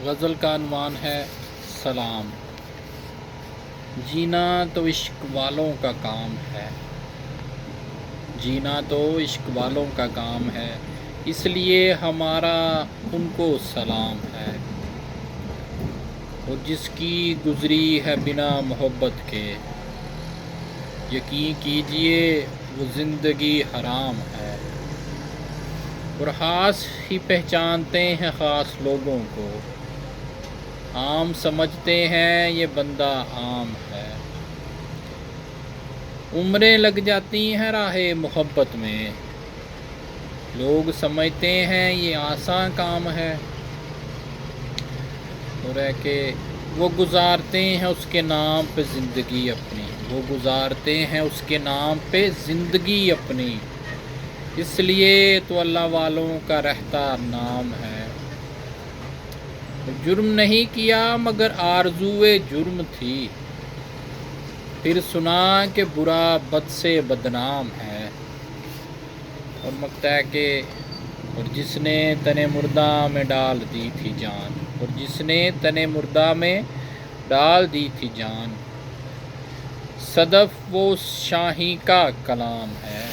غزل کا عنوان ہے سلام۔ جینا تو عشق والوں کا کام ہے، جینا تو عشق والوں کا کام ہے، اس لیے ہمارا ان کو سلام ہے۔ اور جس کی گزری ہے بنا محبت کے، یقین کیجئے وہ زندگی حرام ہے۔ اور خاص ہی پہچانتے ہیں خاص لوگوں کو، عام سمجھتے ہیں یہ بندہ عام ہے۔ عمریں لگ جاتی ہیں راہ محبت میں، لوگ سمجھتے ہیں یہ آسان کام ہے۔ اور ہے کہ وہ گزارتے ہیں اس کے نام پہ زندگی اپنی، وہ گزارتے ہیں اس کے نام پہ زندگی اپنی، اس لیے تو اللہ والوں کا رہتا نام ہے۔ جرم نہیں کیا مگر آرزوئے جرم تھی، پھر سنا کہ برا بد سے بدنام ہے۔ اور مکتا ہے کہ اور جس نے تن مردہ میں ڈال دی تھی جان، اور جس نے تن مردہ میں ڈال دی تھی جان، صدف وہ شاہی کا کلام ہے۔